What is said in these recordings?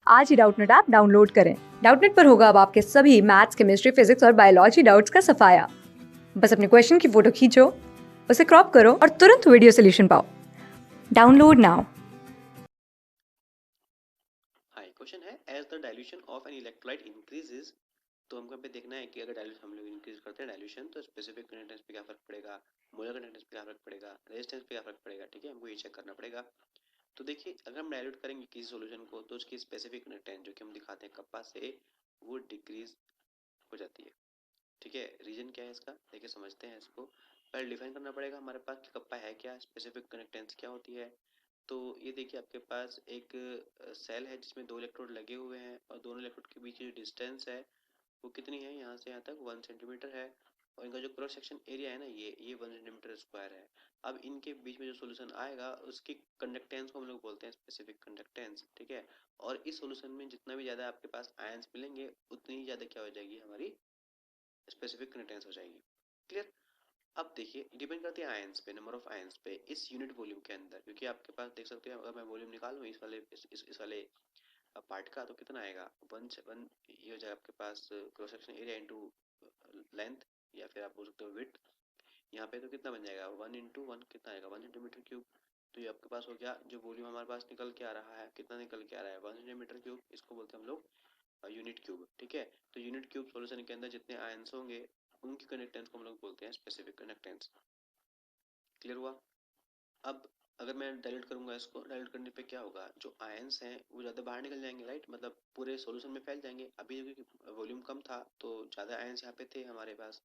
आज ही Doubtnut app download करें। Doubtnut पर होगा अब आपके सभी मैथ्स, केमिस्ट्री, फिजिक्स और बायोलॉजी डाउट्स का सफाया। बस अपने क्वेश्चन की फोटो खींचो, उसे क्रॉप करो और तुरंत वीडियो सोल्यूशन पाओ। Download now. हाय, क्वेश्चन है as the dilution of an electrolyte increases. तो हमको पे देखना है कि अगर डाइल्यूशन हम लोग इंक्रीज करते हैं डाइल्यूशन तो स्पेसिफिक कंडक्टेंस पे क्या फर्क पड़ेगा, मोलर कंडक्टेंस पे क्या फर्क पड़ेगा, रेजिस्टेंस पे क्या फर्क पड़ेगा। ठीक है, हमको ये चेक करना पड़ेगा। तो देखिए, अगर हम डाइल्यूट करेंगे किसी सॉल्यूशन को तो उसकी स्पेसिफिक कंडक्टेंस जो कि हम दिखाते हैं कप्पा से, वो डिक्रीज हो जाती है। ठीक है, रीजन क्या है इसका, देखिए समझते हैं इसको। पहले डिफाइन करना पड़ेगा हमारे पास कि कप्पा है क्या, स्पेसिफिक कंडक्टेंस क्या होती है। तो ये देखिए, आपके पास एक सेल है जिसमें दो इलेक्ट्रोड लगे हुए हैं और दोनों इलेक्ट्रोड के बीच की जो डिस्टेंस है वो कितनी है, यहाँ से यहाँ तक 1 सेंटीमीटर है। और इनका जो क्रॉस सेक्शन एरिया है ना, ये 1 सेंटीमीटर स्क्वायर है। अब इनके बीच में जो सोल्यूशन आएगा उसकी कंडक्टेंस को हम लोग बोलते हैं स्पेसिफिक कंडक्टेंस। ठीक है, और इस सोल्यूशन में जितना भी ज़्यादा आपके पास आयंस मिलेंगे उतनी ही ज़्यादा क्या हो जाएगी, हमारी स्पेसिफिक कंडक्टेंस हो जाएगी। क्लियर। अब देखिए, डिपेंड करती है आयंस पे, नंबर ऑफ आयंस पे इस यूनिट वॉल्यूम के अंदर, क्योंकि आपके पास देख सकते हैं अगर मैं वॉल्यूम निकालूं इस वाले पार्ट का, तो कितना आएगा, वन वन। ये हो जाएगा आपके पास cross section area into length, या फिर आप बोल सकते हो विड्थ। यहाँ पे तो कितना बन जाएगा, 1 इंटू 1 कितना आएगा, 1 सेंटीमीटर क्यूब। तो ये आपके पास हो गया जो वॉल्यूम हमारे पास निकल के आ रहा है, कितना निकल के आ रहा है, 1 सेंटीमीटर क्यूब। इसको बोलते हैं हम लोग यूनिट क्यूब। ठीक है, तो यूनिट क्यूब सॉल्यूशन के अंदर जितने आयंस होंगे उनकी कंडक्टेंस को हम लोग बोलते हैं स्पेसिफिक कंडक्टेंस। क्लियर हुआ। अब अगर मैं डाइल्यूट करूंगा, इसको डाइल्यूट करने पे क्या होगा, जो आयंस हैं वो ज़्यादा बाहर निकल जाएंगे, राइट, मतलब पूरे सॉल्यूशन में फैल जाएंगे। अभी क्योंकि वॉल्यूम कम था तो ज़्यादा आयंस यहाँ पे थे हमारे पास।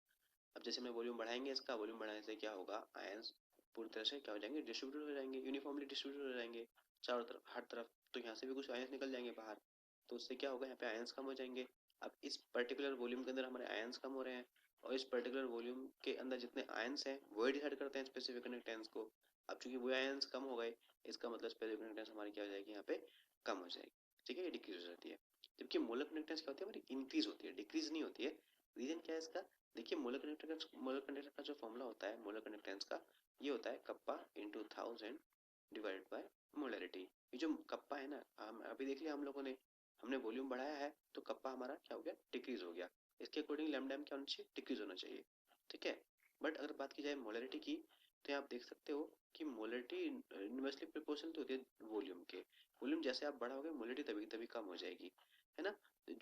अब जैसे मैं वॉल्यूम बढ़ाएंगे, इसका वॉल्यूम बढ़ाने से क्या होगा, आयंस पूरी तरह से क्या हो जाएंगे, डिस्ट्रीब्यूट हो जाएंगे, यूनिफॉर्मली डिस्ट्रीब्यूट हो जाएंगे चारों तरफ, हर तरफ। तो यहाँ से भी कुछ आयंस निकल जाएंगे बाहर, तो उससे क्या होगा, यहाँ पे आयंस कम हो जाएंगे। अब इस पर्टिकुलर वॉल्यूम के अंदर हमारे आयंस कम हो रहे हैं, और इस पर्टिकुलर वॉल्यूम के अंदर जितने आयंस हैं वही डिसाइड करते हैं स्पेसिफिक कंडक्टेंस को। अब चूंकि वो आयंस कम हो गए, इसका मतलब स्पेसिफिक कंडक्टेंस हमारी क्या हो जाएगी, यहाँ पे कम हो जाएगी। ठीक है, ये डिक्रीज हो जाती है। जबकि मोलर कंडक्टेंस क्या होती है, हमारी इंक्रीज होती है, डिक्रीज नहीं होती है। रीजन क्या है इसका, देखिए मोलर कंडक्टेंस का जो फॉर्मूला होता है मोलर कंडक्टेंस का, ये होता है kappa into 1000 divided by molarity. ये जो कप्पा है ना, हम अभी देख लिया हम लोगों ने, हमने वॉल्यूम बढ़ाया है तो कप्पा हमारा क्या हो गया, डिक्रीज हो गया। इसके अकॉर्डिंग लैम्डा क्या होना चाहिए, डिक्रीज होना चाहिए। ठीक है, बट अगर बात की जाए मोलरिटी की, तो आप देख सकते हो कि मोलरिटी इनवर्सली प्रोपोर्शनल तो होती है वॉल्यूम के। वॉल्यूम जैसे आप बढ़ाओगे मोलरिटी तभी तभी कम हो जाएगी, है ना।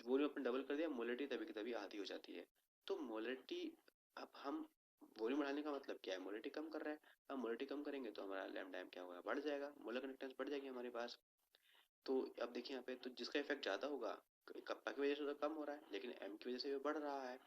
वॉल्यूम अपन डबल कर दिया, मोलरिटी तभी की तभी आधी हो जाती है। तो मोलरिटी, अब हम वॉल्यूम बढ़ाने का मतलब क्या है, मोलरिटी कम कर रहे हैं। अब मोलरिटी कम करेंगे तो हमारा लैम्डा क्या होगा, बढ़ जाएगा, मोलर कंडक्टेंस बढ़ जाएगी हमारे पास। तो अब देखिए यहाँ पे, तो जिसका इफेक्ट ज्यादा होगा, कप्पा की वजह से तो कम हो रहा है लेकिन एम की वजह से भी बढ़ रहा है।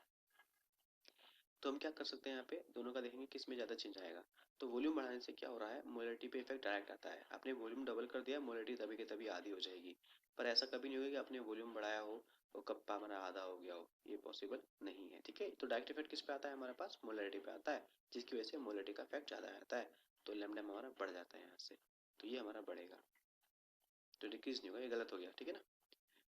तो हम क्या कर सकते हैं, यहाँ पे दोनों का देखेंगे किस में ज्यादा चेंज आएगा। तो वॉल्यूम बढ़ाने से क्या हो रहा है, मोलरिटी पे इफेक्ट डायरेक्ट आता है। आपने वॉल्यूम डबल कर दिया, मोलरिटी तभी के तभी आधी हो जाएगी। पर ऐसा कभी नहीं होगा कि आपने वॉल्यूम बढ़ाया हो और कप्पा हमारा आधा हो गया हो, ये पॉसिबल नहीं है। ठीक है, तो डायरेक्ट इफेक्ट किस पे आता है, हमारे पास मोलरिटी पे आता है, जिसकी वजह से मोलरिटी का इफेक्ट ज्यादा आता है। तो लैम्डा हमारा बढ़ जाता है यहाँ से, तो ये हमारा बढ़ेगा, तो डिक्रीज नहीं होगा, ये गलत हो गया। ठीक है ना।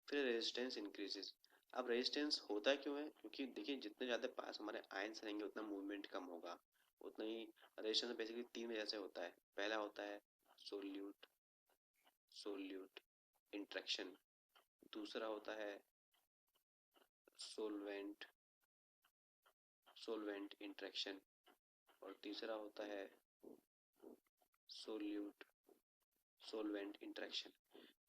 फिर रेजिस्टेंस इंक्रीजेस। अब रेजिस्टेंस होता क्यों है, क्योंकि देखिए जितने ज़्यादा पास हमारे आयंस रहेंगे उतना मूवमेंट कम होगा, उतना ही। रेजिस्टेंस बेसिकली तीन वजह से होता है। पहला होता है सोल्यूट सोल्यूट इंट्रैक्शन, दूसरा होता है सोलवेंट सोलवेंट इंट्रैक्शन, और तीसरा होता है सोल्यूट सोलवेंट इंट्रैक्शन।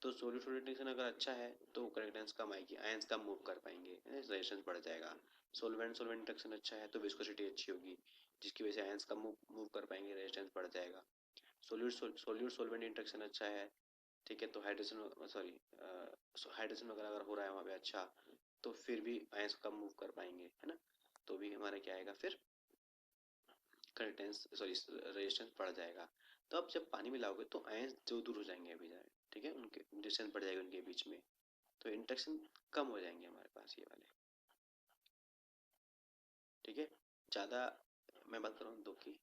तो सोल्यूट सोल्यूटेशन अगर अच्छा है तो कंडक्टेंस कम आएगी, आयंस कम मूव कर पाएंगे, रेजिस्टेंस बढ़ जाएगा। सोलवेंट सोलवेंट इंट्रैक्शन अच्छा है तो विस्कोसिटी अच्छी होगी, जिसकी वजह से आयंस कम मूव कर पाएंगे, रेजिस्टेंस बढ़ जाएगा। सोल्यूट सोलवेंट इंट्रैक्शन अच्छा है, ठीक है, तो हाइड्रेशन सॉरी हाइड्रेशन वगैरह अगर हो रहा है वहाँ पे अच्छा, तो फिर भी आयंस कम मूव कर पाएंगे, है ना। तो भी हमारा क्या आएगा, फिर कंडक्टेंस सॉरी रेजिस्टेंस बढ़ जाएगा। तो अब जब पानी मिलाओगे तो आयंस जो दूर हो जाएंगे अभी जाए, ठीक है, उनके डिस्टेंस बढ़ जाएगी उनके बीच में, तो इंट्रैक्शन कम हो जाएंगे हमारे पास ये वाले। ठीक है, ज़्यादा मैं बात कर रहा हूँ दो की,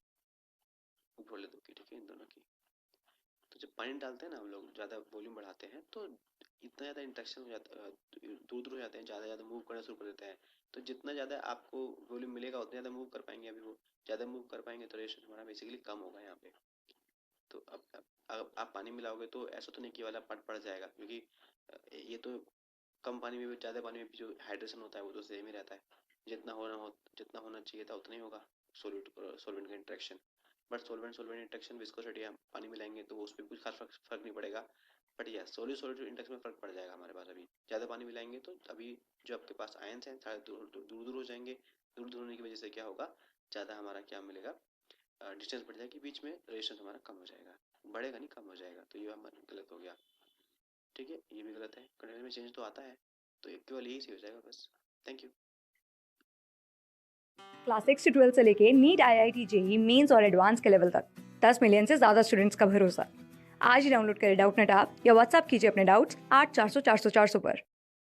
ऊपर वाले दो की, ठीक है, इन दोनों की। तो जब पानी डालते हैं ना हम लोग, ज़्यादा वॉल्यूम बढ़ाते हैं तो इतना ज़्यादा इंट्रैक्शन हो जाता है, दूर दूर हो जाते हैं, ज़्यादा ज़्यादा मूव करना शुरू कर देते हैं। तो जितना ज़्यादा आपको वॉल्यूम मिलेगा उतना ज़्यादा मूव कर पाएंगे, अभी वो ज़्यादा मूव कर पाएंगे तो रेशियो हमारा बेसिकली कम होगा यहाँ पे। तो अब आप पानी मिलाओगे तो ऐसा तो नहीं कि वाला पार्ट बढ़ जाएगा, क्योंकि ये तो कम पानी में भी ज़्यादा पानी में भी जो हाइड्रेशन होता है वो तो सेम ही रहता है, जितना होना चाहिए था उतना ही होगा सोल्यूट सोलवेंट का interaction. But solvent solvent interaction viscosity हम पानी मिलाएंगे तो उस पर कुछ खास फर्क नहीं पड़ेगा। बट यह सोल्यूट सोल्यूट इंट्रैक्शन में फर्क पड़ जाएगा हमारे पास। अभी ज़्यादा पानी मिलाएंगे तो अभी जो आपके पास आयंस हैं सारे दूर दूर दूर हो जाएंगे। दूर दूर होने की वजह से क्या होगा, ज़्यादा हमारा क्या मिलेगा, डिस्टेंस बढ़ जाएगी बीच में, रेजिस्टेंस हमारा कम हो जाएगा, बढ़ेगा नहीं कम हो जाएगा। तो ये हमारा गलत हो गया। ठीक है, ये भी गलत है, कंटेनर में चेंज तो आता है, तो केवल यही सही हो जाएगा बस। Thank you. क्लास 6 से 12 से लेके नीट IIT JEE मेंस और एडवांस के लेवल तक 10 मिलियन से ज़्यादा स्टूडेंट्स का भरोसा। आज ही डाउनलोड करें डाउटनेट ऐप या व्हाट्सएप कीजिए अपने डाउट्स 8400 400 400 पर।